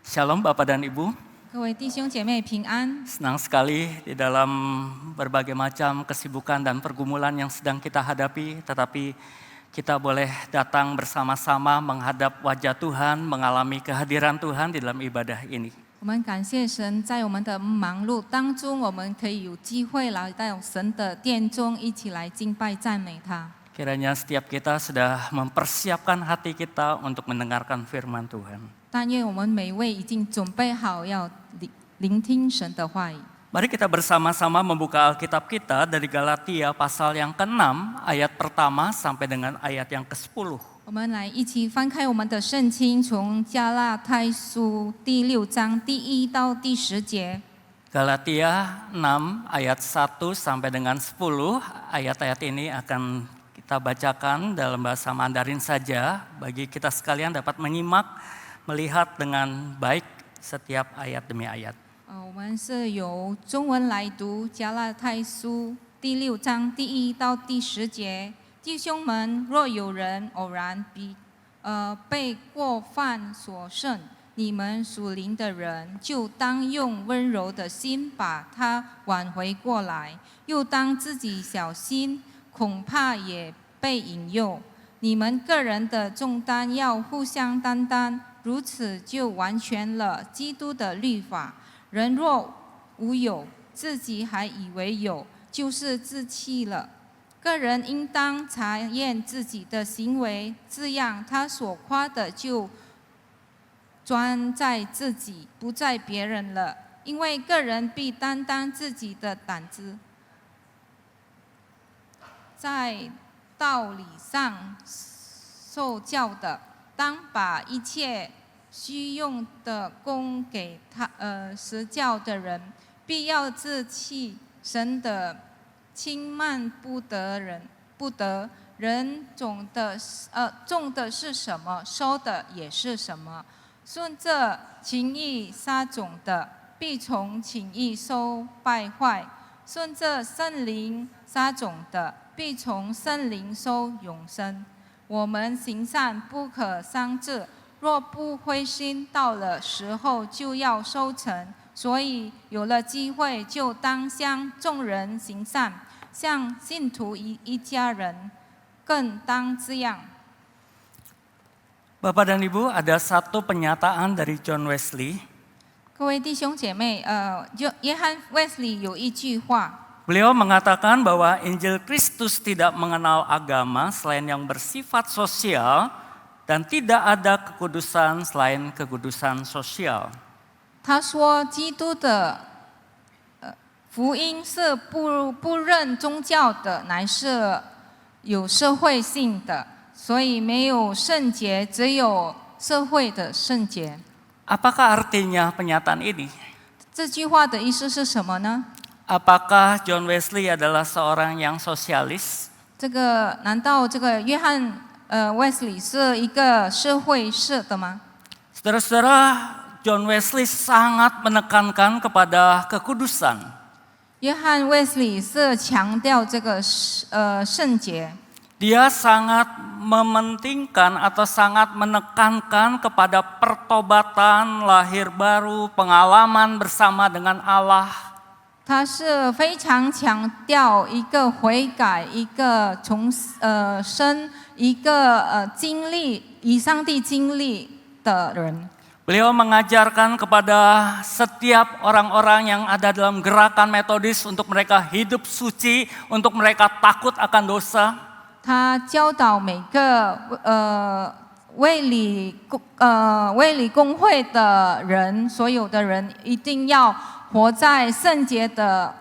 Shalom Bapak dan Ibu, 各位弟兄姐妹平安。 senang sekali di dalam berbagai macam kesibukan dan pergumulan yang sedang kita hadapi, tetapi kita boleh datang bersama-sama menghadap wajah Tuhan, mengalami kehadiran Tuhan di dalam ibadah ini. 我们感谢神，在我们的忙碌当中，我们可以有机会来到神的殿中，一起来敬拜赞美他。 Kiranya setiap kita sudah mempersiapkan hati kita untuk mendengarkan firman Tuhan. 但愿我们每位已经准备好要聆听神的话语。 Mari kita bersama-sama membuka Alkitab kita dari Galatia pasal yang ke-6 ayat pertama sampai dengan ayat yang ke-10. 我们来一起翻开我们的圣经，从加拉太书第6章第1到第10节。 Galatia 6 ayat 1 sampai dengan 10, ayat-ayat ini akan kita bacakan dalam bahasa Mandarin saja, bagi kita sekalian dapat menyimak, melihat dengan baik setiap ayat demi ayat. 我们是由中文来读加拉太书第6章第1到第10节。弟兄们，若有人偶然被过犯所胜，你们属灵的人就当用温柔的心把他挽回过来，又当自己小心，恐怕也被引诱。你们个人的重担要互相担当，如此就完全了基督的律法。人若无有，自己还以为有，就是自欺了。个人应当查验自己的行为，这样他所夸的就专在自己，不在别人了。因为个人必担当自己的担子，在道理上受教的，当把一切需用的供给他施教的人，必要自弃神的轻慢不得人种的是什么，收的也是什么。顺着情意撒种的，必从情意收败坏；顺着圣灵撒种的，必从圣灵收永生。我们行善不可伤志，若不灰心，到了时候就要收成。所以有了机会，就当向众人行善，像信徒一家人，更当这样。 Bapak dan Ibu, ada satu pernyataan dari John Wesley. 各位弟兄姐妹，约翰卫斯理有一句话， Beliau mengatakan bahwa Injil Kristus tidak mengenal agama selain yang bersifat sosial dan tidak ada kekudusan selain kekudusan sosial. 他说基督的福音是不认宗教的，乃是有社会性的，所以没有圣洁，只有社会的圣洁。 Apakah artinya pernyataan ini? 这句话的意思是什么呢？ Apakah John Wesley adalah seorang yang sosialis? 难道这个约翰卫斯理是一个社会式的吗？ Saudara-saudara, John Wesley sangat menekankan kepada kekudusan. 约翰卫斯理是强调这个圣洁。 Dia sangat mementingkan atau sangat menekankan kepada pertobatan, lahir baru, pengalaman bersama dengan Allah. 他是非常强调一个悔改，一个重生，一个经历与上帝经历的人。 Beliau mengajarkan kepada setiap orang-orang yang ada dalam gerakan metodis untuk mereka hidup suci, untuk mereka takut akan dosa. 他教导每个卫理公会的人，所有的人一定要活在圣洁的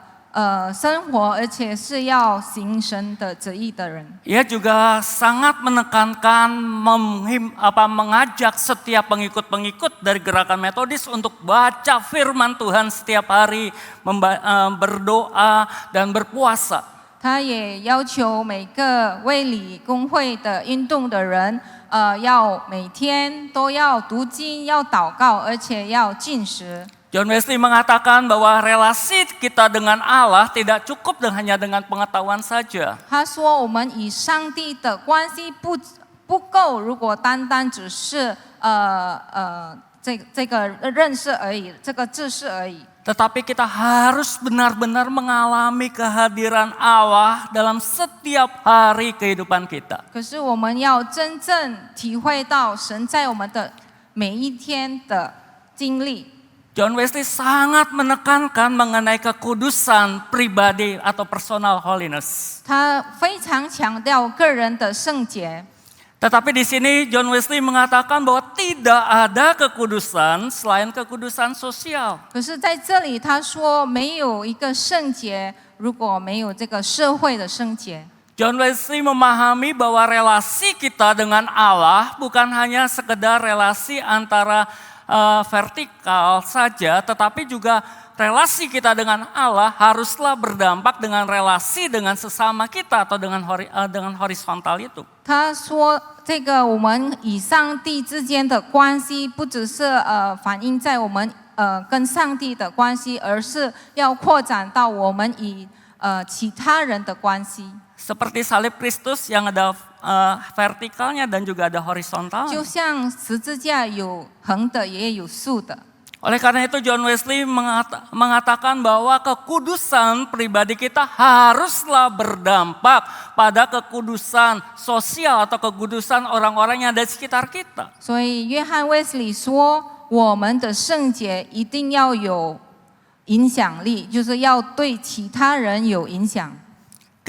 生活，而且是要行神的旨意的人。 Ia juga sangat menekankan, mengajak setiap pengikut-pengikut dari gerakan metodis untuk baca firman Tuhan setiap hari, berdoa dan berpuasa. 他也要求每个卫理公会的运动的人，要每天都要读经，要祷告，而且要禁食。 John Wesley mengatakan bahwa relasi kita dengan Allah tidak cukup hanya dengan pengetahuan saja. 他说，我们与上帝的关系不够，如果单单只是这个认识而已，这个知识而已。 Tetapi kita harus benar-benar mengalami kehadiran Allah dalam setiap hari kehidupan kita. 可是我们要真正体会到神在我们的每一天的经历。 John Wesley sangat menekankan mengenai kekudusan pribadi atau personal holiness. 他非常强调个人的圣洁。 Tetapi di sini John Wesley mengatakan bahwa tidak ada kekudusan selain kekudusan sosial. 可是在这里他说没有一个圣洁，如果没有这个社会的圣洁。 John Wesley memahami bahwa relasi kita dengan Allah bukan hanya sekedar relasi antara vertikal saja, tetapi juga relasi kita dengan Allah haruslah berdampak dengan relasi dengan sesama kita atau dengan horizontal itu. 他说，这个我们与上帝之间的关系，不只是反映在我们跟上帝的关系，而是要扩展到我们与其他人的关系。 Seperti salib Kristus yang ada vertikalnya dan juga ada horizontal. 就像十字架有横的，也有竖的。 Oleh karena itu John Wesley mengatakan bahwa kekudusan pribadi kita haruslah berdampak pada kekudusan sosial atau kekudusan orang-orang yang ada di sekitar kita. 所以约翰卫斯理说，我们的圣洁一定要有影响力，就是要对其他人有影响。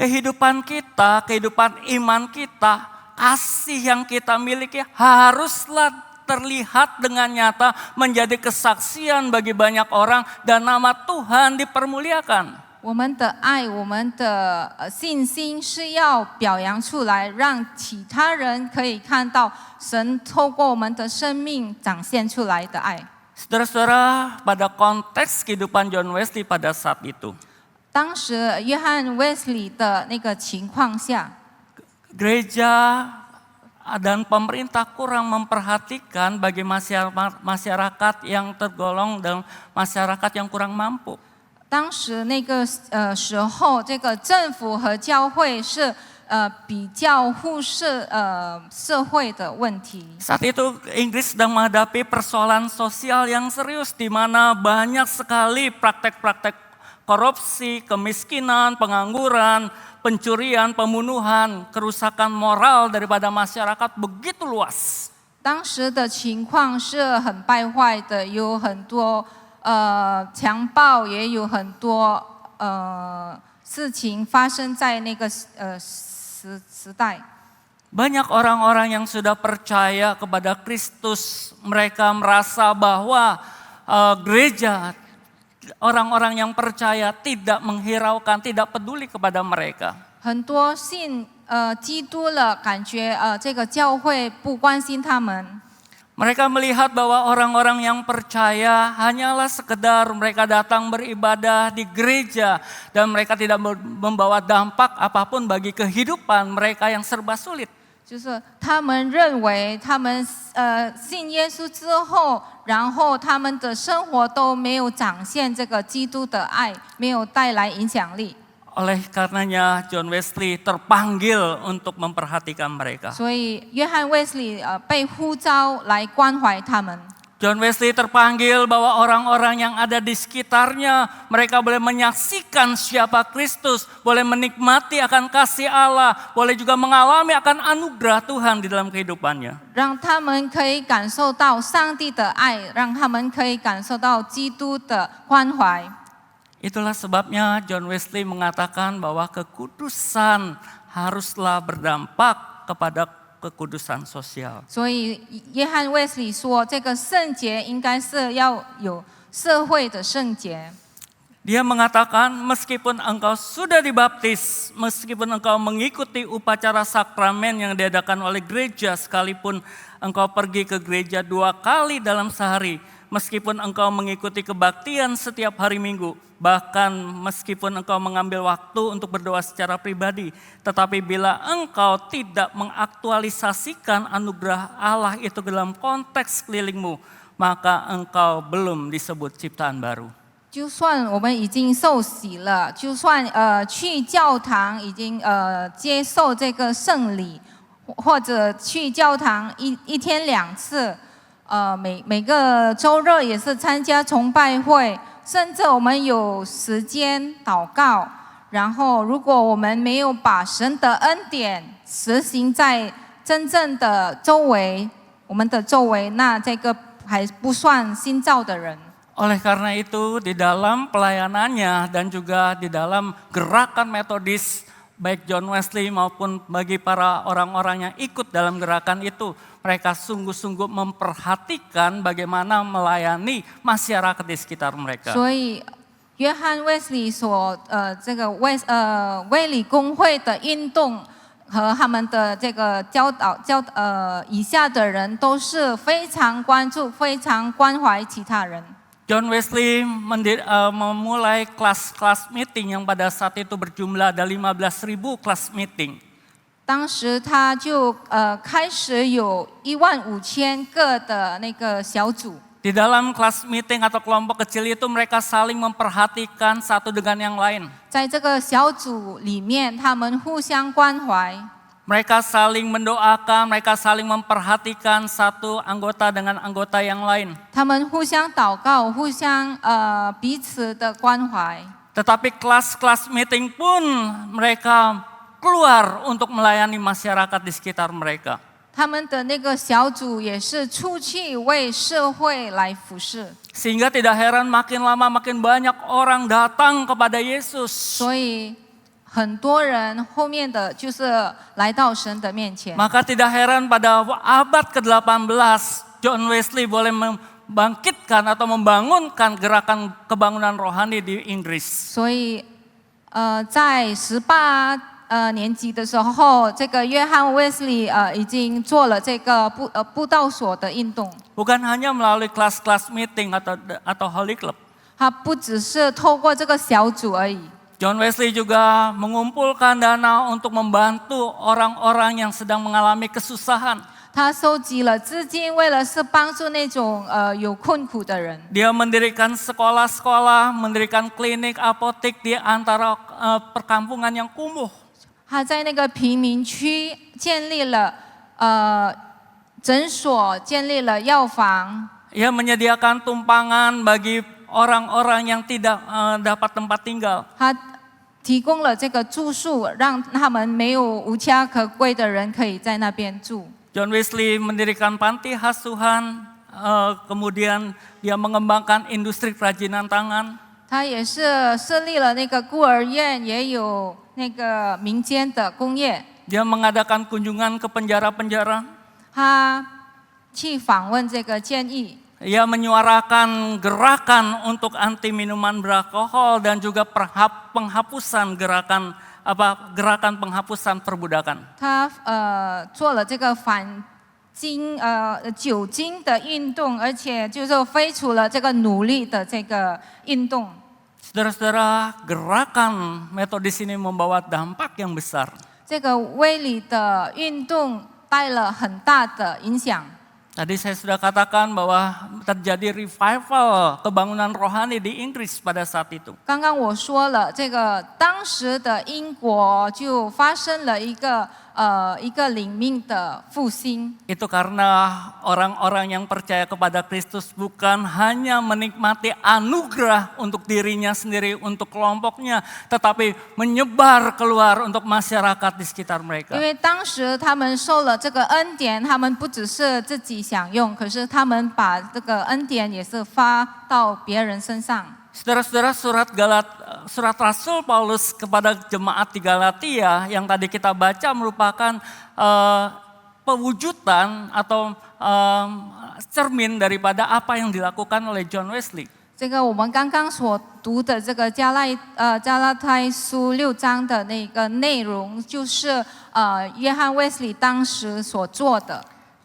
Kehidupan kita, kehidupan iman kita, kasih yang kita miliki haruslah terlihat dengan nyata menjadi kesaksian bagi banyak orang dan nama Tuhan dipermuliakan. 我们的爱，我们的信心是要表扬出来，让其他人可以看到神透过我们的生命展现出来的爱。 Saudara-saudara, pada konteks kehidupan John Wesley pada saat itu, 当时约翰卫斯理的那个情况下， gereja dan pemerintah kurang memperhatikan bagi masyarakat yang tergolong dalam masyarakat yang kurang mampu. 当时那个时候，这个政府和教会是比较忽视社会的问题。 Saat itu Inggris sedang menghadapi persoalan sosial yang serius di mana banyak sekali praktek-praktek korupsi, kemiskinan, pengangguran, pencurian, pembunuhan, kerusakan moral daripada masyarakat begitu luas. 当时的情况是很败坏的，有很多强暴，也有很多事情发生在那个时代。 Banyak orang-orang yang sudah percaya kepada Kristus, mereka merasa bahwa gereja, orang-orang yang percaya tidak menghiraukan, tidak peduli kepada mereka. 很多信基督了，感觉这个教会不关心他们。 Mereka melihat bahwa orang-orang yang percaya hanyalah sekedar mereka datang beribadah di gereja dan mereka tidak membawa dampak apapun bagi kehidupan mereka yang serba sulit. 就是他们认为他们信耶稣之后，然后他们的生活都没有展现这个基督的爱，没有带来影响力。 Oleh karenanya John Wesley terpanggil untuk memperhatikan mereka. 所以约翰卫斯理被呼召来关怀他们。 John Wesley terpanggil bahwa orang-orang yang ada di sekitarnya, mereka boleh menyaksikan siapa Kristus, boleh menikmati akan kasih Allah, boleh juga mengalami akan anugerah Tuhan di dalam kehidupannya. 让他们可以感受到上帝的爱，让他们可以感受到基督的关怀。 Itulah sebabnya John Wesley mengatakan bahwa kekudusan haruslah berdampak kepada kekudusan sosial. 所以约翰卫斯理说，这个圣洁应该是要有社会的圣洁。 Dia mengatakan meskipun engkau sudah dibaptis, meskipun engkau mengikuti upacara sakramen yang diadakan oleh gereja, sekalipun engkau pergi ke gereja 2 kali dalam sehari, meskipun engkau mengikuti kebaktian setiap hari Minggu, bahkan meskipun engkau mengambil waktu untuk berdoa secara pribadi, tetapi bila engkau tidak mengaktualisasikan anugerah Allah itu dalam konteks kelilingmu, maka engkau belum disebut ciptaan baru. 就算我们已经受洗了，就算去教堂已经接受这个圣礼，或者去教堂一天2次，每个周日也是参加崇拜会，甚至我们有时间祷告。然后，如果我们没有把神的恩典实行在真正的我们的周围，那这个还不算新造的人。Oleh karena itu di dalam pelayanannya dan juga di dalam gerakan metodis baik John Wesley maupun bagi para orang-orang yang ikut dalam gerakan itu, mereka sungguh-sungguh memperhatikan bagaimana melayani masyarakat di sekitar mereka. 所以约翰卫斯理这个卫理公会的运动和他们的这个以下的人都是非常关注、非常关怀其他人。John Wesley memulai kelas-kelas meeting yang pada saat itu berjumlah ada 15.000 kelas meeting. 当时他就开始有15000个的那个小组。Di dalam kelas meeting atau kelompok kecil itu mereka saling memperhatikan satu dengan yang lain. 在这个小组里面，他们互相关怀。Mereka saling mendoakan, mereka saling memperhatikan satu anggota dengan anggota yang lain. 他们互相祷告，互相彼此的关怀。Tetapi kelas-kelas meeting pun mereka keluar untuk melayani masyarakat di sekitar mereka. 他们的那个小组也是出去为社会来服侍。 Sehingga tidak heran makin lama makin banyak orang datang kepada Yesus. 所以很多人后面的就是来到神的面前。 Maka tidak heran pada abad ke-18 John Wesley boleh membangkitkan atau membangunkan gerakan kebangunan rohani di Inggris. 所以在18年级的时候，这个约翰卫斯理已经做了这个布道所的运动。 Bukan hanya melalui kelas-kelas meeting atau holy club. 他不只是透过这个小组而已。 John Wesley juga mengumpulkan dana untuk membantu orang-orang yang sedang mengalami kesusahan. 他收集了资金，为了是帮助那种有困苦的人。 Dia mendirikan sekolah-sekolah, mendirikan klinik, apotek di antara perkampungan yang kumuh. 他在那个贫民区建立了诊所，建立了药房。 Ia menyediakan tumpangan bagi orang-orang yang tidak dapat tempat tinggal. 他提供了这个住宿，让他们没有无家可归的人可以在那边住。 John Wesley mendirikan panti asuhan, kemudian dia mengembangkan industri kerajinan tangan. 他也是设立了那个孤儿院，也有那个民间的工业。 Dia mengadakan kunjungan ke penjara-penjara. 他去访问这个监狱。 Ia menyuarakan gerakan untuk anti minuman beralkohol dan juga penghapusan gerakan penghapusan perbudakan. 他做了这个反酒精的运动，而且就是废除了这个奴隶的这个运动。 Saudara-saudara, gerakan metodis ini membawa dampak yang besar. 这个威理的运动带了很大的影响。 Tadi saya sudah katakan bahwa terjadi revival kebangunan rohani di Inggris pada saat itu. 刚刚我说了，这个当时的英国就发生了一个灵命的复兴。 Itu karena orang-orang yang percaya kepada Kristus bukan hanya menikmati anugerah untuk dirinya sendiri, untuk kelompoknya, tetapi menyebar keluar untuk masyarakat di sekitar mereka. 因为当时他们受了这个恩典，他们不只是自己享用，可是他们把这个恩典也是发到别人身上。 Saudara-saudara, surat Rasul Paulus kepada jemaat di Galatia yang tadi kita baca merupakan pewujudan atau cermin daripada apa yang dilakukan oleh John Wesley. 这个我们刚刚所读的这个加拉太书6章的那个内容，就是约翰卫斯理当时所做的。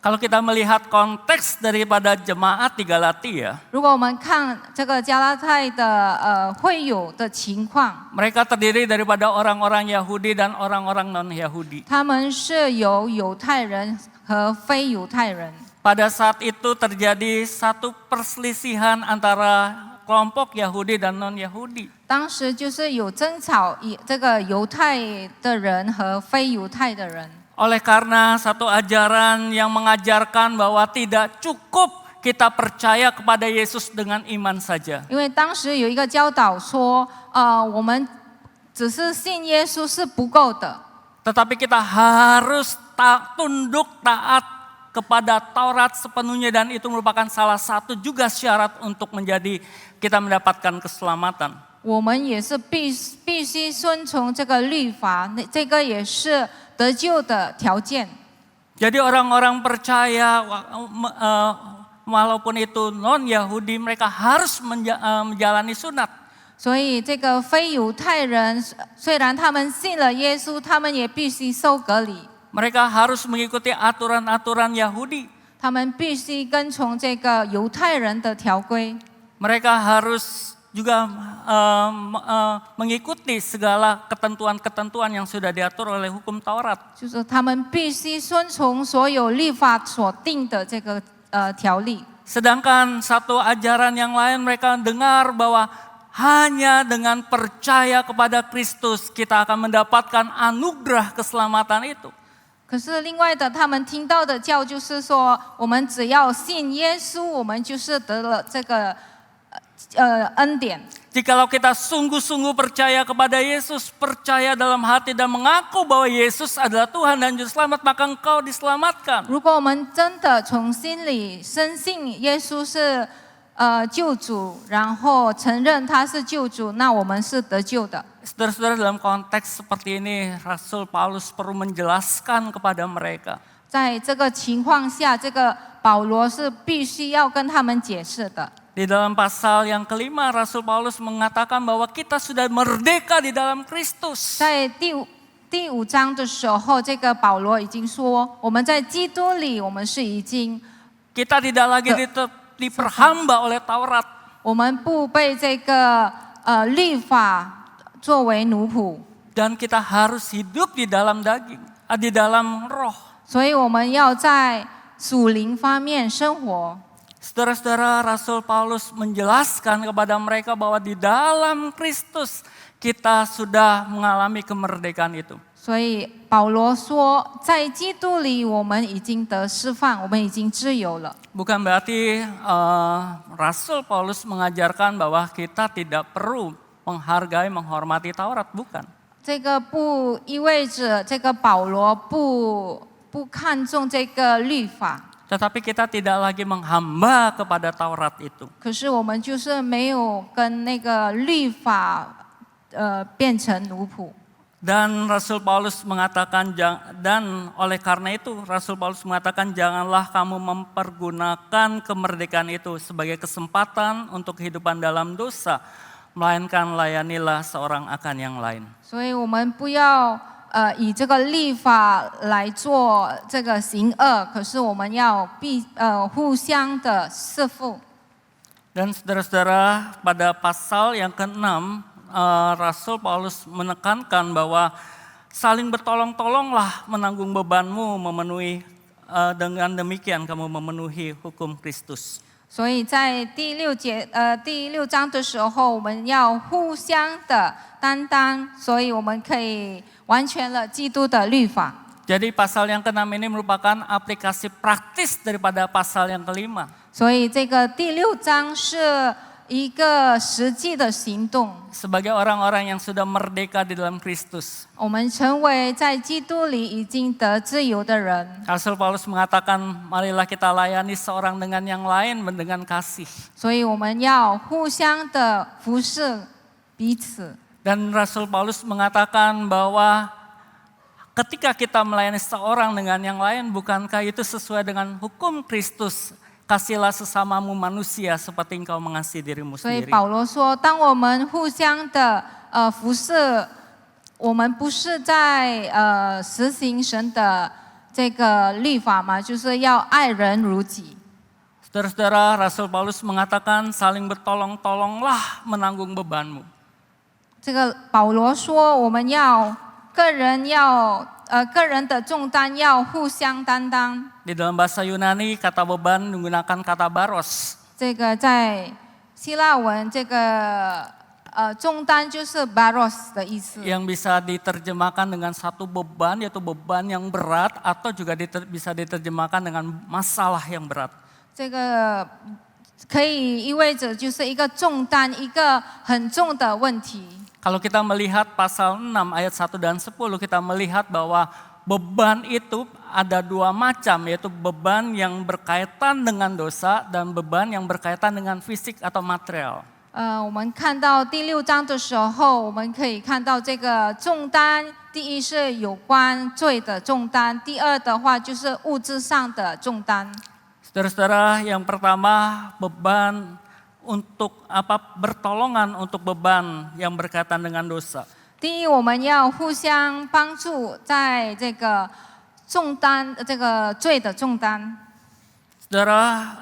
Kalau kita melihat konteks daripada jemaat di Galatia, 如果我们看这个加拉太的会友的情况， mereka terdiri daripada orang-orang Yahudi dan orang-orang non-Yahudi. 他们是由犹太人和非犹太人。 Pada saat itu terjadi satu perselisihan antara kelompok Yahudi dan non-Yahudi. 当时就是有争吵，这个犹太的人和非犹太的人。 Oleh karena satu ajaran yang mengajarkan bahwa tidak cukup kita percaya kepada Yesus dengan iman saja. 因为当时有一个教导说，我们只是信耶稣是不够的， Tetapi kita harus tunduk taat kepada Taurat sepenuhnya dan itu merupakan salah satu juga syarat untuk kita mendapatkan keselamatan. 我们也是必须顺从这个律法，这个也是得救的条件。 Jadi orang-orang percaya walaupun itu non-Yahudi mereka harus menjalani sunat. 所以这个非犹太人虽然他们信了耶稣，他们也必须受隔离。 Mereka harus mengikuti aturan-aturan Yahudi. 他们必须跟从这个犹太人的条规。 Mereka harus juga mengikuti segala ketentuan-ketentuan yang sudah diatur oleh hukum Taurat. 就是他们必须顺从所有律法所定的这个条例。 Sedangkan satu ajaran yang lain mereka dengar bahwa hanya dengan percaya kepada Kristus kita akan mendapatkan anugerah keselamatan itu. 可是另外的，他们听到的教就是说，我们只要信耶稣，我们就是得了这个恩典。 Jikalau kita sungguh-sungguh percaya kepada Yesus, percaya dalam hati dan mengaku bahwa Yesus adalah Tuhan dan Juru Selamat, maka engkau diselamatkan. 如果我们真的从心里深信耶稣是救主，然后承认他是救主，那我们是得救的。 Saudara-saudara, dalam konteks seperti ini, Rasul Paulus perlu menjelaskan kepada mereka. 在这个情况下，这个保罗是必须要跟他们解释的。 Di dalam pasal yang kelima, Rasul Paulus mengatakan bahwa kita sudah merdeka di dalam Kristus. 在第五章的时候，这个保罗已经说，我们在基督里，我们是已经， Kita tidak lagi diperhamba oleh Taurat. 我们不被这个律法作为奴仆， Dan kita harus hidup di dalam daging, di dalam roh. 所以我们要在属灵方面生活。 Saudara-saudara, Rasul Paulus menjelaskan kepada mereka bahwa di dalam Kristus kita sudah mengalami kemerdekaan itu. 所以保罗说，在基督里我们已经得释放，我们已经自由了。 Bukan berarti Rasul Paulus mengajarkan bahwa kita tidak perlu menghargai, menghormati Taurat, bukan. 这个不意味着这个保罗不看重这个律法。 Tetapi kita tidak lagi menghamba kepada Taurat itu. 可是我们就是没有跟那个律法变成奴仆。 Dan Rasul Paulus mengatakan, dan oleh karena itu Rasul Paulus mengatakan janganlah kamu mempergunakan kemerdekaan itu sebagai kesempatan untuk kehidupan dalam dosa, melainkan layanilah seorang akan yang lain. 所以我们不要以这个律法来做这个行恶，可是我们要互相的侍奉。 Dan saudara-saudara, pada pasal yang ke-6, Rasul Paulus menekankan bahwa saling bertolong-tolonglah menanggung bebanmu, dengan demikian kamu memenuhi hukum Kristus. 所以在第六章的时候，我们要互相的担当，所以我们可以完全了基督的律法。 Jadi pasal yang ke-6 ini merupakan aplikasi praktis daripada pasal yang ke-5. 所以这个第六章是一个实际的行动。 Sebagai orang-orang yang sudah merdeka di dalam Kristus. 我们成为在基督里已经得自由的人。 Rasul Paulus mengatakan, marilah kita layani seorang dengan yang lain dengan kasih. 所以我们要互相的服侍彼此。 Dan Rasul Paulus mengatakan bahwa ketika kita melayani seorang dengan yang lain, bukankah itu sesuai dengan hukum Kristus? Kasihlah sesamamu manusia seperti engkau mengasihi dirimu 所以 sendiri. 保罗说，当我们互相的服侍，我们不是在实行神的这个律法嘛，就是要爱人如己。 Saudara-saudara, Rasul Paulus mengatakan saling bertolong-tolonglah menanggung bebanmu. 这个保罗说，我们要个人的重担要互相担当。 Di dalam bahasa Yunani kata beban menggunakan kata baros. 这个在希腊文，这个重担就是 baros 的意思。 Yang bisa diterjemahkan dengan satu beban, yaitu beban yang berat, atau juga bisa diterjemahkan dengan masalah yang berat. 这个可以意味着就是一个重担，一个很重的问题。 Kalau kita melihat pasal 6 ayat 1 dan 10, kita melihat bahwa beban itu ada dua macam, yaitu beban yang berkaitan dengan dosa dan beban yang berkaitan dengan fisik atau material. 我们看到第6章的时候，我们可以看到这个重担，第一是有关罪的重担，第二的话就是物质上的重担。 Saudara-saudara, yang pertama beban untuk bertolongan untuk beban yang berkaitan dengan dosa. 第一，我们要互相帮助，在这个重担，这个罪的重担。 Saudara,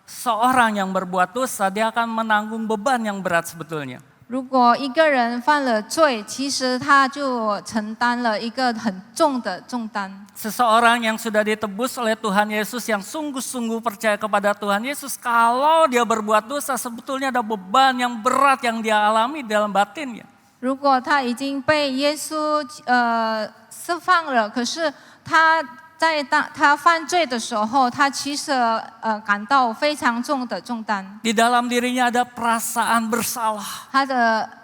seorang yang berbuat dosa, dia akan menanggung beban yang berat sebetulnya. 如果一个人犯了罪，其实他就承担了一个很重的重担。 Seseorang yang sudah ditebus oleh Tuhan Yesus, yang sungguh-sungguh percaya kepada Tuhan Yesus, kalau dia berbuat dosa sebetulnya ada beban yang berat yang dia alami dalam batinnya. 如果他已经被耶稣释放了，可是他当他犯罪的时候，他其实感到非常重的重担。 Di dalam dirinya ada perasaan bersalah.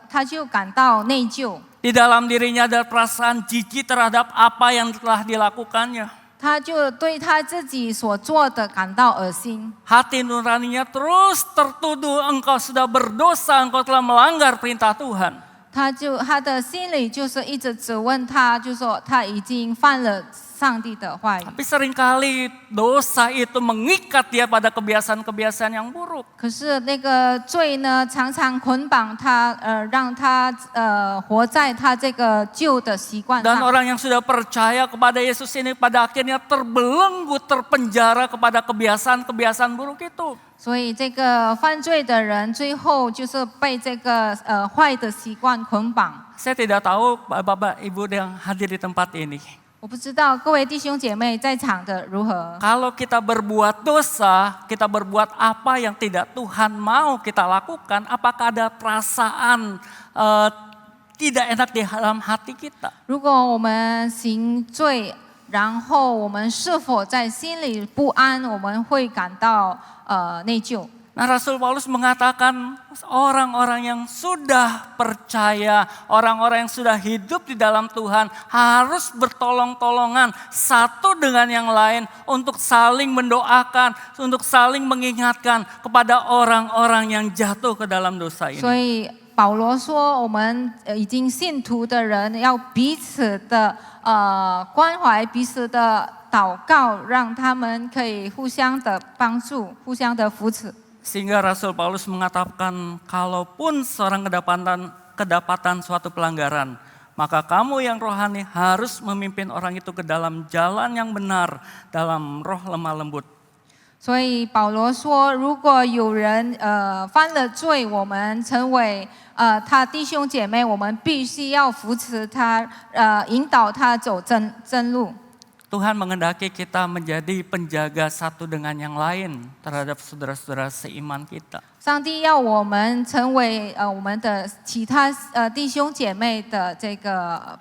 他就感到内疚。 Di dalam dirinya ada perasaan jijik terhadap apa yang telah dilakukannya. 他就对他自己所做的感到恶心。 Hati nuraninya terus tertuduh, engkau sudah berdosa, engkau telah melanggar perintah Tuhan. 他的心里就是一直质问他，就说他已经犯了上帝的话语。 Tapi seringkali dosa itu mengikat dia pada kebiasaan-kebiasaan yang buruk. 可是那个罪呢，常常捆绑他，让他活在他这个旧的习惯 Dan 上。 orang yang sudah percaya kepada Yesus ini pada akhirnya terbelenggu, terpenjara kepada kebiasaan-kebiasaan buruk itu. 所以这个犯罪的人，最后就是被这个坏的习惯捆绑。 Saya tidak tahu Bapak Ibu yang hadir di tempat ini. 我不知道各位弟兄姐妹在场的如何。 Kalau kita berbuat dosa, kita berbuat apa yang tidak Tuhan mau kita lakukan, apakah ada perasaan tidak enak di dalam hati kita? 如果我们行罪，然后我们是否在心里不安，我们会感到内疚。 Nah, Rasul Paulus mengatakan orang-orang yang sudah percaya, orang-orang yang sudah hidup di dalam Tuhan harus bertolong-tolongan satu dengan yang lain untuk saling mendoakan, untuk saling mengingatkan kepada orang-orang yang jatuh ke dalam dosa ini. 所以保罗说，我们已经信徒的人要彼此的关怀，彼此的祷告，让他们可以互相的帮助，互相的扶持。 Sehingga Rasul Paulus mengatakan, kalaupun seorang kedapatan suatu pelanggaran, maka kamu yang rohani harus memimpin orang itu ke dalam jalan yang benar, dalam roh lemah lembut. 所以保罗说，如果有人犯了罪，我们成为他弟兄姐妹，我们必须要扶持他，引导他走真路。 Tuhan mengendaki kita menjadi penjaga satu dengan yang lain terhadap saudara-saudara seiman kita. 上帝要我们成为我们的其他弟兄姐妹的这个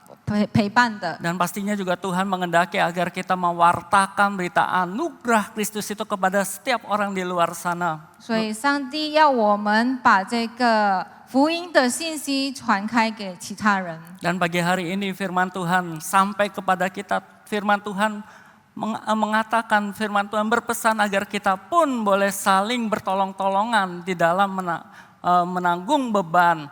陪伴的。 Dan pastinya juga Tuhan mengendaki agar kita mewartakan berita anugerah Kristus itu kepada setiap orang di luar sana. 所以上帝要我们把这个福音的信息传开给其他人。 Dan pagi hari ini firman Tuhan sampai kepada kita. Firman Tuhan mengatakan, firman Tuhan berpesan agar kita pun boleh saling bertolong-tolongan di dalam menanggung beban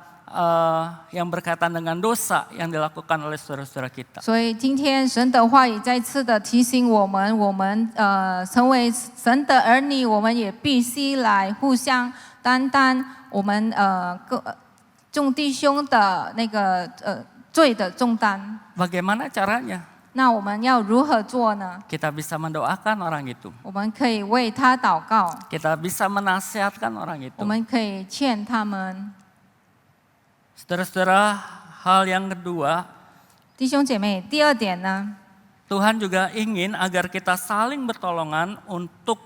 yang berkaitan dengan dosa yang dilakukan oleh saudara-saudara kita. 所以今天神的话语再次的提醒我们，成为神的儿女，我们也必须来互相担当我们众弟兄的那个罪的重担。 Bagaimana caranya? 那我们要如何做呢？ Kita bisa mendoakan orang itu. 我们可以为他祷告， Kita bisa menasihatkan orang itu. 我们可以劝他们。 Saudara-saudara, hal yang kedua, 弟兄姐妹，第二点呢， Tuhan juga ingin agar kita saling bertolongan untuk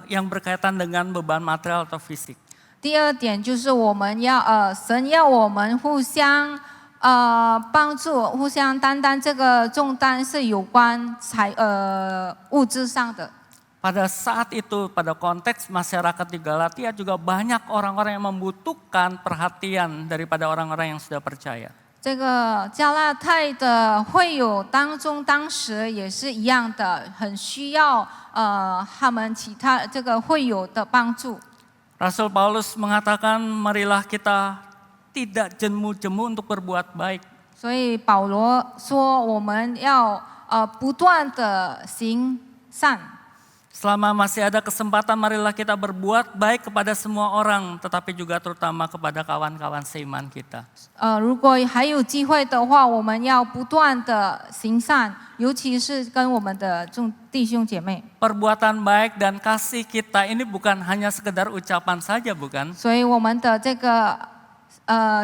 yang berkaitan dengan beban material atau fisik. 第二点就是我们要神要我们互相帮助，互相担当这个重担，是有关物质上的。pada saat itu, pada konteks masyarakat di Galatia juga banyak orang-orang yang membutuhkan perhatian daripada orang-orang yang sudah percaya. 这个加拉太的会友当中，当时也是一样的，很需要他们其他这个会友的帮助。 Rasul Paulus mengatakan, marilah kita tidak jemu-jemu untuk berbuat baik. 所以保罗说，我们要不断的行善。 Selama masih ada kesempatan, marilah kita berbuat baik kepada semua orang, tetapi juga terutama kepada kawan-kawan seiman kita. 如果还有机会的话，我们要不断的行善，尤其是跟我们的弟兄姐妹。 Perbuatan baik dan kasih kita ini bukan hanya sekedar ucapan saja, bukan? 所以我们的这个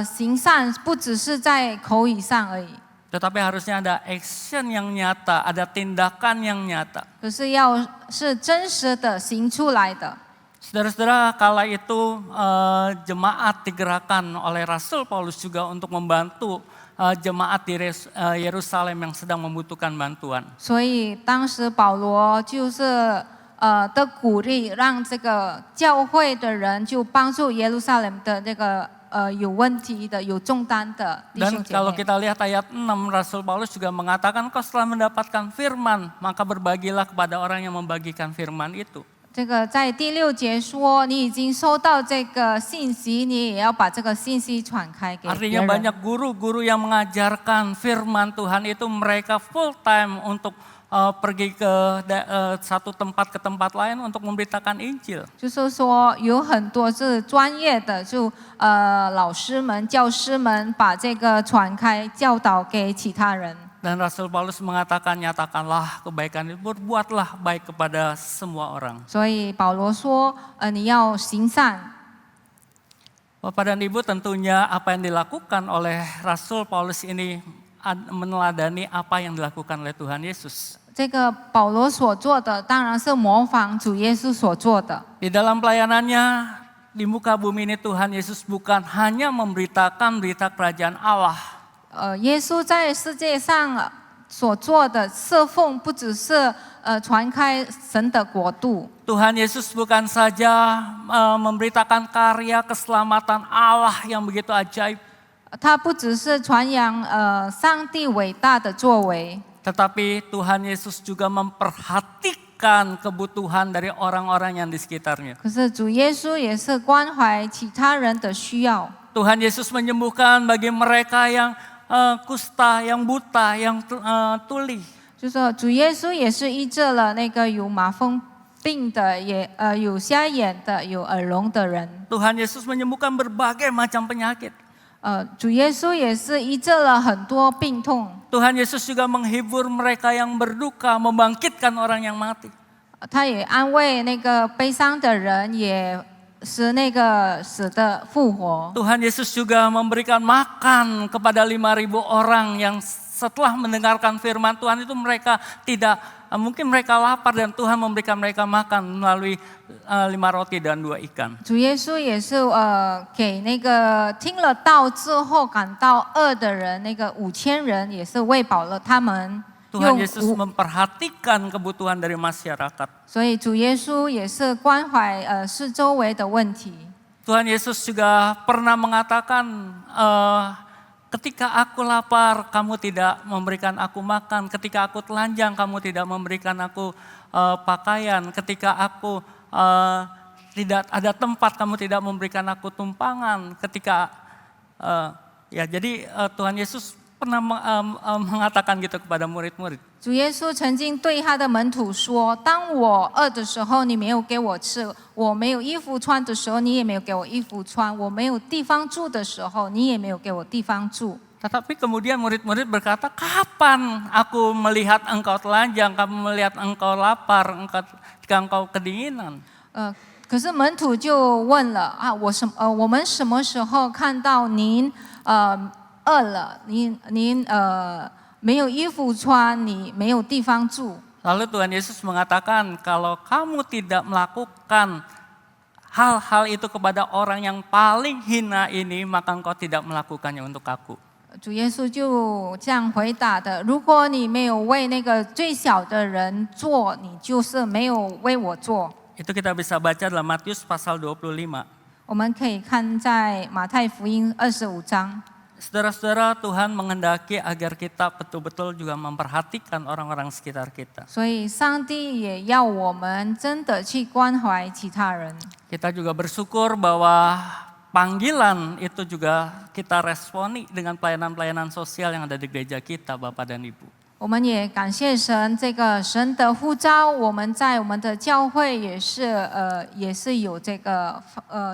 行善不只是在口语上而已， Tetapi harusnya ada action yang nyata, ada tindakan yang nyata. 可是要是真实的行出来的。 Saudara-saudara, kala itu jemaat digerakkan oleh Rasul Paulus juga untuk membantu jemaat di Yerusalem yang sedang membutuhkan bantuan. 所以当时保罗就是的鼓励，让这个教会的人就帮助耶路撒冷的这个有问题的、有重担的弟 Dan 兄姐 kalau 妹。 kita lihat ayat 6, Rasul Paulus juga mengatakan, kau setelah mendapatkan firman, maka berbagilah kepada orang yang membagikan firman itu. 这个在第6节说，你已经收到这个信息，你也要把这个信息传开给别 Artinya 人。 banyak guru-guru yang mengajarkan firman Tuhan itu mereka full time untuk pergi ke satu tempat ke tempat lain untuk memberitakan Injil. 就是说，有很多是专业的，就老师们、教师们把这个传开，教导给其他人。 Dan Rasul Paulus mengatakan, nyatakanlah kebaikan itu, berbuatlah baik kepada semua orang. 所以保罗说，你要行善。 Bapak dan Ibu, tentunya apa yang dilakukan oleh Rasul Paulus ini meneladani apa yang dilakukan oleh Tuhan Yesus. 这个保罗所做的，当然是模仿主耶稣所做的。 Di dalam pelayanannya di muka bumi ini, Tuhan Yesus bukan hanya memberitakan berita kerajaan Allah. 耶稣在世界上所做的侍奉，不只是传开神的国度。 Tuhan Yesus bukan saja memberitakan karya keselamatan Allah yang begitu ajaib, 他不只是传扬上帝伟大的作为， tetapi Tuhan Yesus juga memperhatikan kebutuhan dari orang-orang yang di sekitarnya. 可是主耶稣也是关怀其他人的需要。 Tuhan Yesus menyembuhkan bagi mereka yang kusta, yang buta, yang tuli. 就说主耶稣也是医治了那个有麻风病的，也有瞎眼的，有耳聋的人。 Tuhan Yesus menyembuhkan berbagai macam penyakit. 主耶稣也是医治了很多病痛。 Tuhan Yesus juga menghibur mereka yang berduka, membangkitkan orang yang mati. 他也安慰那个悲伤的人，也使那个死的复活。 Tuhan Yesus juga memberikan makan kepada 5.000 orang yang setelah mendengarkan firman Tuhan itu mereka tidak, mungkin mereka lapar dan Tuhan memberikan mereka makan melalui 5 roti dan 2 ikan. 主耶稣也是给那个听了道之后感到饿的人，那个5000人也是喂饱了他们。 Tuhan Yesus memperhatikan kebutuhan dari masyarakat. 所以主耶稣也是关怀四周围的问题。 Tuhan Yesus juga pernah mengatakan, ketika aku lapar, kamu tidak memberikan aku makan. Ketika aku telanjang, kamu tidak memberikan aku pakaian. Ketika aku tidak ada tempat, kamu tidak memberikan aku tumpangan. Ketika jadi Tuhan Yesus pernah mengatakan gitu kepada murid-murid. 主耶稣曾经对他的门徒说：“当我饿的时候，你没有给我吃；我没有衣服穿的时候，你也没有给我衣服穿；我没有地方住的时候，你也没有给我地方住。” Tetapi kemudian murid-murid berkata, kapan aku melihat engkau telanjang, kamu melihat engkau lapar, ketika engkau kedinginan. 可是门徒就问了啊，我们什么时候看到您饿了，您没有衣服穿，你没有地方住。 Lalu Tuhan Yesus mengatakan, kalau kamu tidak melakukan hal-hal itu kepada orang yang paling hina ini, maka engkau tidak melakukannya untuk aku. 主耶稣就这样回答的：如果你没有为那个最小的人做，你就是没有为我做。 Itu kita bisa baca dalam Matius pasal 25. 我们可以看在马太福音25章。 Saudara-saudara, Tuhan menghendaki agar kita betul-betul juga memperhatikan orang-orang sekitar kita. 所以上帝也要我们真的去关怀其他人。 Kita juga bersyukur bahwa panggilan itu juga kita responi dengan pelayanan-pelayanan sosial yang ada di gereja kita, Bapak dan Ibu. 我们也感谢神，这个神的呼召，我们在我们的教会也是有这个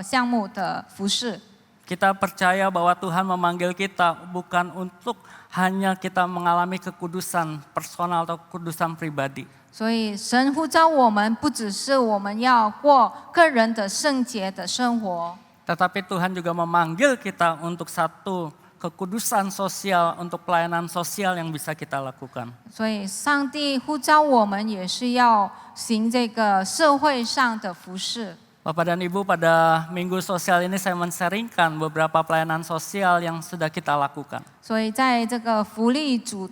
项目的服侍。 Kita percaya bahwa Tuhan memanggil kita bukan untuk hanya kita mengalami kekudusan personal atau kekudusan pribadi. 所以神呼召我们，不只是我们要过个人的圣洁的生活， Tetapi Tuhan juga memanggil kita untuk satu kekudusan sosial, untuk pelayanan sosial yang bisa kita lakukan. 所以上帝呼召我们也是要行这个社会上的服侍。 Bapak dan Ibu, pada minggu sosial ini saya men-sharingkan beberapa pelayanan sosial yang sudah kita lakukan. 所以在这个福利主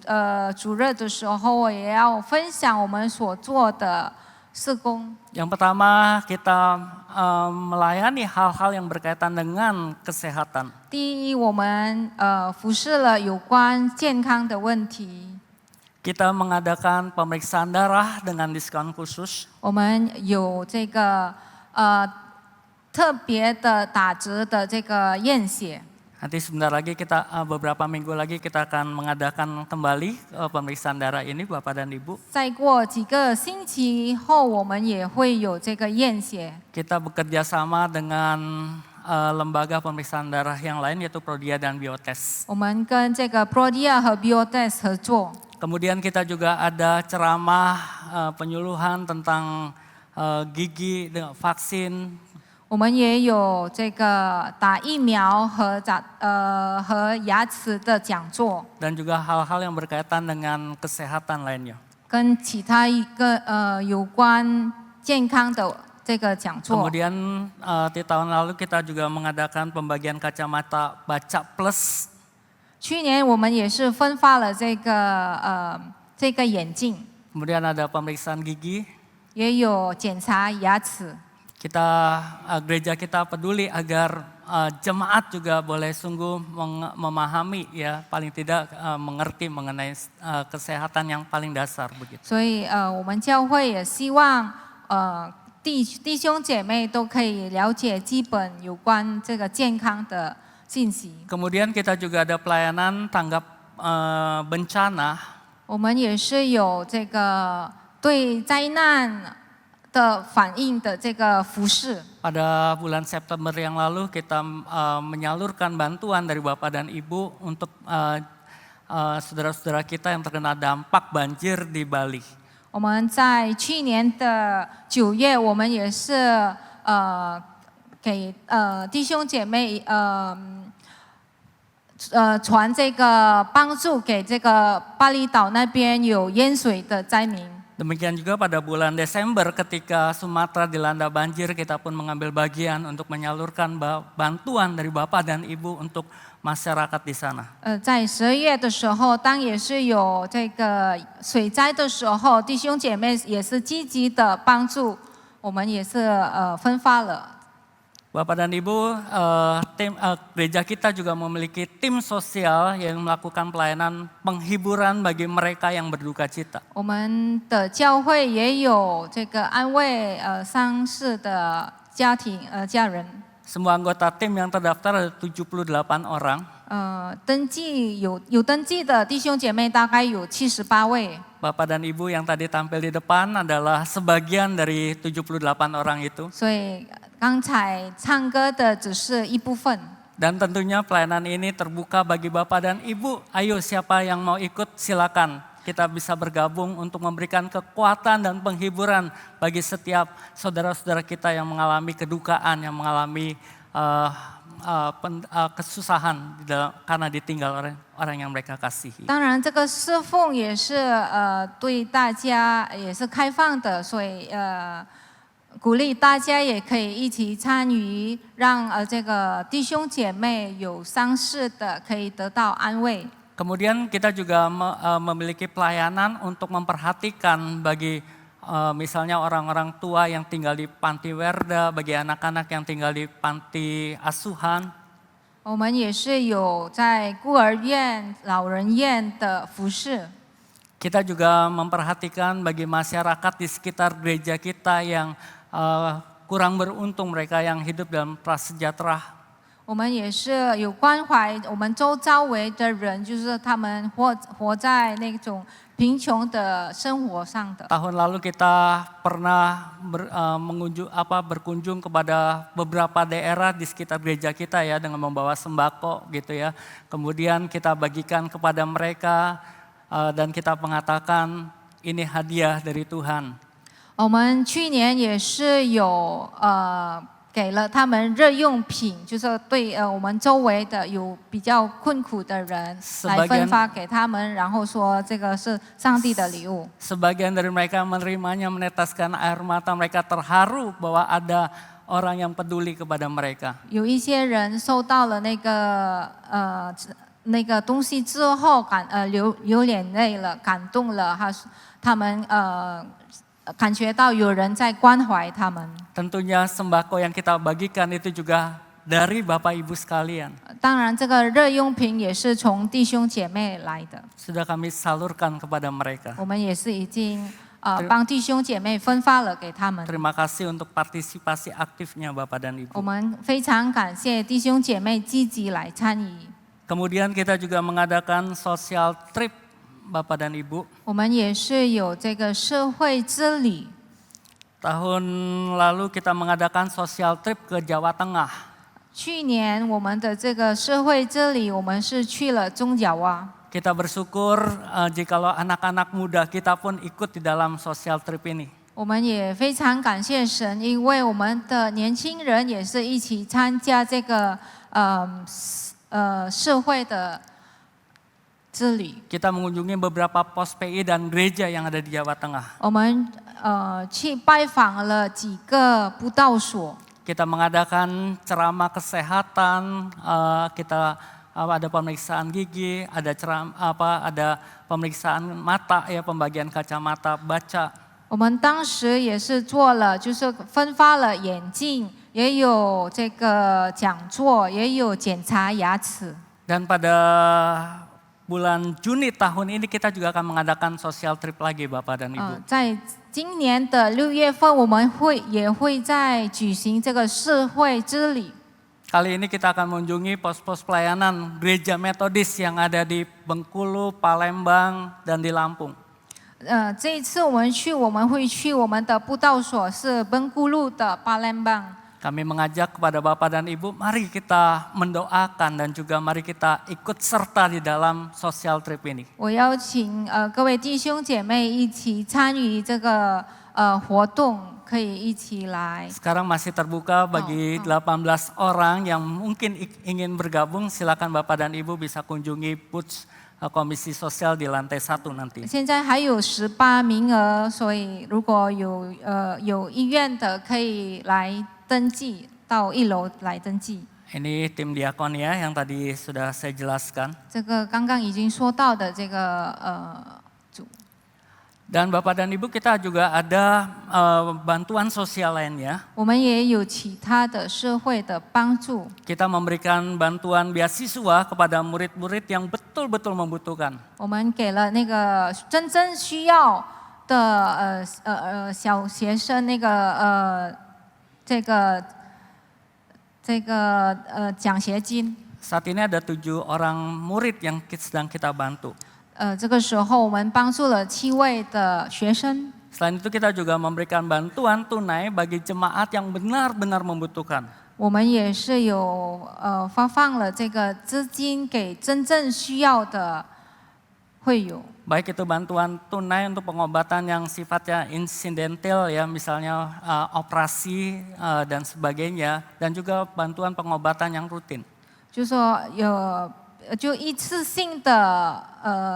日的时候，我也要分享我们所做的事工。 Yang pertama, kita melayani hal-hal yang berkaitan dengan kesehatan. 第一，我们服侍了有关健康的问题。 Kita mengadakan pemeriksaan darah dengan diskon khusus. 我们有这个特别的打折的这个验血。 Nanti sebentar lagi beberapa minggu lagi kita akan mengadakan kembali pemeriksaan darah ini, Bapak dan Ibu. 再过几个星期后，我们也会有这个验血。 Kita bekerja sama dengan lembaga pemeriksaan darah yang lain yaitu Prodia dan Biotes. 我们跟这个 Prodia 和 Biotes 合作。 Kemudian kita juga ada ceramah penyuluhan tentang gigi, vaksin. 我们也有这个打疫苗和牙齿的讲座， Dan juga hal-hal yang berkaitan dengan kesehatan lainnya. 跟其他一个有关健康的这个讲座。 Kemudian di tahun lalu kita juga mengadakan pembagian kacamata baca plus. 去年我们也是分发了这个眼镜， Kemudian ada pemeriksaan gigi. 也有检查牙齿。 Gereja kita peduli agar jemaat juga boleh sungguh memahami ya, paling tidak mengerti mengenai kesehatan yang paling dasar begitu. 所以我们教会也希望弟兄姐妹都可以了解基本有关这个健康的信息。 Kemudian kita juga ada pelayanan tanggap bencana. 我们也是有这个对灾难的反应的这个服饰。 Pada bulan September yang lalu kita menyalurkan bantuan dari Bapak dan Ibu untuk saudara-saudara kita yang terkena dampak banjir di Bali. 我们在去年的9月，我们也是给弟兄姐妹传这个帮助给这个巴厘岛那边有淹水的灾民。 Demikian juga pada bulan Desember ketika Sumatera dilanda banjir, kita pun mengambil bagian untuk menyalurkan bantuan dari Bapak dan Ibu untuk masyarakat di sana. 在12月的时候，当也是有这个水灾的时候，弟兄姐妹也是积极的帮助，我们也是分发了。 Bapak dan Ibu, gereja kita juga memiliki tim sosial yang melakukan pelayanan penghiburan bagi mereka yang berduka cita. 我们的教会也有这个安慰丧事的家人。 Semua anggota tim yang terdaftar ada 78 orang. 有登记的弟兄姐妹大概有78位。 Bapak dan Ibu yang tadi tampil di depan adalah sebagian dari 78 orang itu. 所以刚才唱歌的只是一部分。 Dan tentunya pelayanan ini terbuka bagi Bapak dan Ibu. Ayo siapa yang mau ikut silakan. Kita bisa bergabung untuk memberikan kekuatan dan penghiburan bagi setiap saudara-saudara kita yang mengalami kedukaan, yang mengalami kesusahan karena ditinggal orang yang mereka kasihi. 当然，这个侍奉也是对大家也是开放的，所以鼓励大家也可以一起参与，让这个弟兄姐妹有丧事的可以得到安慰。 Kemudian kita juga memiliki pelayanan untuk memperhatikan bagi misalnya orang-orang tua yang tinggal di panti werda, bagi anak-anak yang tinggal di panti asuhan. 我们也是有在孤儿院、老人院的服侍。 Kita juga memperhatikan bagi masyarakat di sekitar gereja kita yang kurang beruntung, mereka yang hidup dalam prasejahtera. 我们也是有关怀我们周遭围的人，就是他们活在那种贫穷的生活上的。 Tahun lalu kita pernah berkunjung kepada beberapa daerah di sekitar gereja kita ya dengan membawa sembako gitu ya. Kemudian kita bagikan kepada mereka dan kita mengatakan ini hadiah dari Tuhan. 我们去年也是有给了他们日用品，就是对我们周围的有比较困苦的人来分发给他们，然后说这个是上帝的礼物。 Sebagian dari mereka menerimanya meneteskan air mata, mereka terharu bahwa ada orang yang peduli kepada mereka. 有一些人收到了那个东西之后流眼泪了，感动了，他们感觉到有人在关怀他们。 Tentunya sembako yang kita bagikan itu juga dari Bapak Ibu sekalian. 当然，这个日用品也是从弟兄姐妹来的。 Sudah kami salurkan kepada mereka. 我们也是已经帮弟兄姐妹分发了给他们。 Terima kasih untuk partisipasi aktifnya Bapak dan 我 Ibu. 们非常感谢弟兄姐妹积极来参与。 Kemudian kita juga mengadakan social trip Bapak dan Ibu. 我们也是有这个社会之旅。 Tahun lalu kita mengadakan social trip ke Jawa Tengah. 去年我们的这个社会之旅，我们是去了中角洼。 Kita bersyukur jikalau anak-anak muda kita pun ikut di dalam social trip ini. 我们也非常感谢神，因为我们的年轻人也是一起参加这个社会的之旅。 Kita mengunjungi beberapa pos PI dan gereja yang ada di Jawa Tengah. 我们去拜访了几个布道所。 Kita mengadakan ceramah kesehatan, kita ada pemeriksaan gigi, ada pemeriksaan mata ya, pembagian kacamata baca. 我们当时也是做了，就是分发了眼镜，也有这个讲座，也有检查牙齿。 Dan pada bulan Juni tahun ini kita juga akan mengadakan social trip lagi Bapak dan Ibu. 在今年的6月份，我们也会再举行这个社会之旅。 Kali ini kita akan mengunjungi pos-pos pelayanan gereja metodis yang ada di Bengkulu, Palembang, dan di Lampung. 这一次我们会去我们的布道所是奔咕路的巴兰邦。 Kami mengajak kepada Bapak dan Ibu, mari kita mendoakan dan juga mari kita ikut serta di dalam social trip ini. 我邀请各位弟兄姐妹一起参与这个活动，可以一起来。 Sekarang masih terbuka bagi 18 orang yang mungkin ingin bergabung, silakan Bapak dan Ibu bisa kunjungi booth Komisi Sosial di lantai 1 nanti. 现在还有18名额，所以如果有意愿的可以来登记，到1楼来登记。 Ini tim diakonia yang tadi sudah saya jelaskan. 这个刚刚已经说到的这个Dan Bapak dan Ibu kita juga ada bantuan sosial lainnya. 我们也有其他的社会的帮助。 Kita memberikan bantuan beasiswa kepada murid-murid yang betul-betul membutuhkan. 我们给了那个真正需要的小学生那个这个奖学金。 Saat ini ada 7 orang murid yang sedang kita bantu. 这个时候我们帮助了7位的学生。 Selain itu kita juga memberikan bantuan tunai bagi jemaat yang benar-benar membutuhkan. 我们也是有发放了这个资金给真正需要的会友。 Baik itu bantuan tunai untuk pengobatan yang sifatnya insidental ya, misalnya operasi dan sebagainya, dan juga bantuan pengobatan yang rutin. 就说就一次性的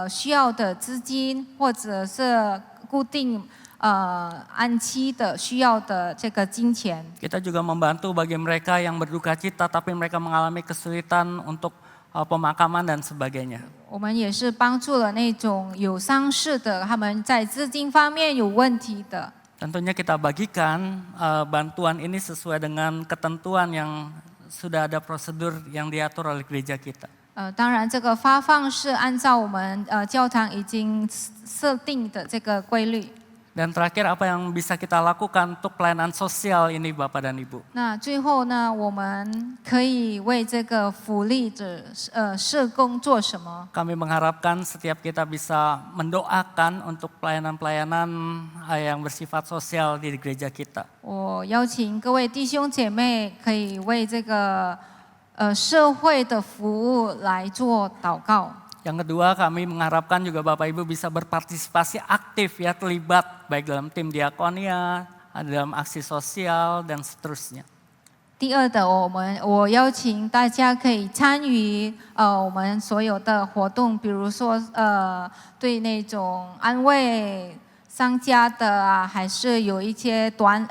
需要的资金，或者是固定安期的需要的这个金钱。 Kita juga membantu bagi mereka yang berduka cita tapi mereka mengalami kesulitan untuk pemakaman dan sebagainya. 我们也是帮助了那种有丧事的，他们在资金方面有问题的。 Tentunya kita bagikan bantuan ini sesuai dengan ketentuan yang sudah ada prosedur yang diatur oleh gereja kita. 当然，这个发放是按照我们教堂已经设定的这个规律。 Dan terakhir apa yang bisa kita lakukan untuk pelayanan sosial ini Bapak dan Ibu? 那最后呢，我们可以为这个福利的社工做什么？ Kami mengharapkan setiap kita bisa mendoakan untuk pelayanan-pelayanan yang bersifat sosial di gereja kita. 我邀请各位弟兄姐妹可以为这个社会的服务来做祷告。 Yang kedua, kami mengharapkan juga Bapak Ibu bisa berpartisipasi aktif ya, terlibat baik dalam tim diakonia, dalam aksi sosial dan seterusnya. 第二的，我邀请大家可以参与我们所有的活动，比如说对那种安慰商家的啊，还是有一些短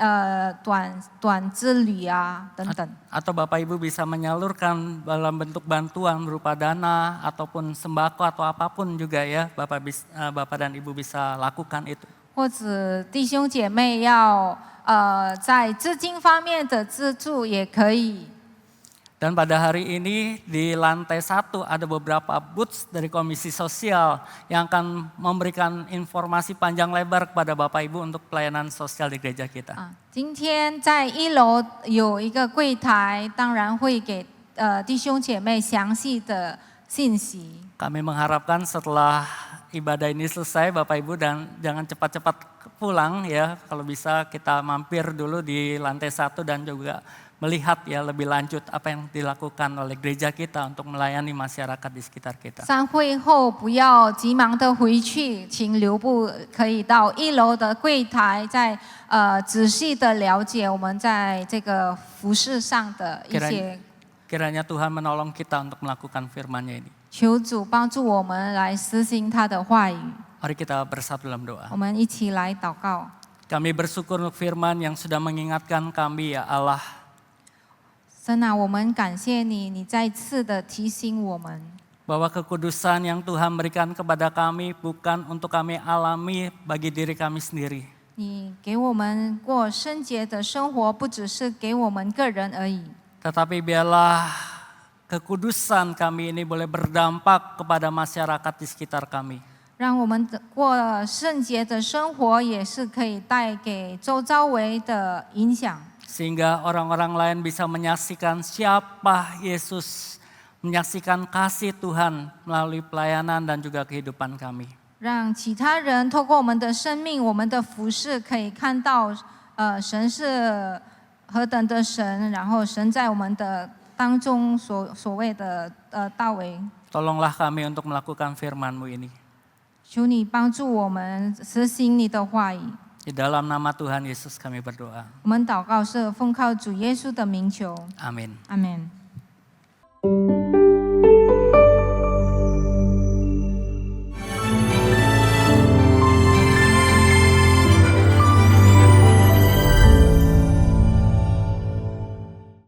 之旅啊等等。 Atau Bapak Ibu bisa menyalurkan dalam bentuk bantuan berupa dana ataupun sembako atau apapun juga ya, Bapak dan Ibu bisa lakukan itu. 或者弟兄姐妹要在资金方面的资助也可以。 Dan pada hari ini di lantai 1 ada beberapa booth dari Komisi Sosial yang akan memberikan informasi panjang lebar kepada Bapak Ibu untuk pelayanan sosial di gereja kita. 今天在1楼有一个柜台，当然会给弟兄姐妹详细的信息。 Kami mengharapkan setelah ibadah ini selesai Bapak Ibu dan jangan cepat-cepat pulang ya. Kalau bisa kita mampir dulu di lantai 1 dan juga melihat ya lebih lanjut apa yang dilakukan oleh gereja kita untuk melayani masyarakat di sekitar kita. 散会后不要急忙的回去，请留步可以到1楼的柜台，再仔细的了解我们在这个服饰上的一些。 Kiranya Tuhan menolong kita untuk melakukan firman-Nya ini. 求主帮助我们来实行他的话语。 Mari kita bersatu dalam doa. 我们一起来祷告。 Kami bersyukur untuk firman yang sudah mengingatkan kami ya Allah. 神啊，我们感谢你，你再次的提醒我们， Bahwa kekudusan yang Tuhan berikan kepada kami bukan untuk kami alami bagi diri kami sendiri. 你给我们过圣洁的生活，不只是给我们个人而已。 Tetapi biarlah kekudusan kami ini boleh berdampak kepada masyarakat di sekitar kami. 让我们过圣洁的生活，也是可以带给周遭围的影响。 Sehingga orang-orang lain bisa menyaksikan siapa Yesus, menyaksikan kasih Tuhan melalui pelayanan dan juga kehidupan kami. 让其他人透过我们的生命、我们的服事，可以看到神是何等的神，然后神在我们的当中所谓的大为。 Tolonglah kami untuk melakukan firman-Mu ini. 求你帮助我们实行你的话语。 Di dalam nama Tuhan Yesus kami berdoa. 我们祷告是奉靠主耶稣的名求。 Amin. 阿门。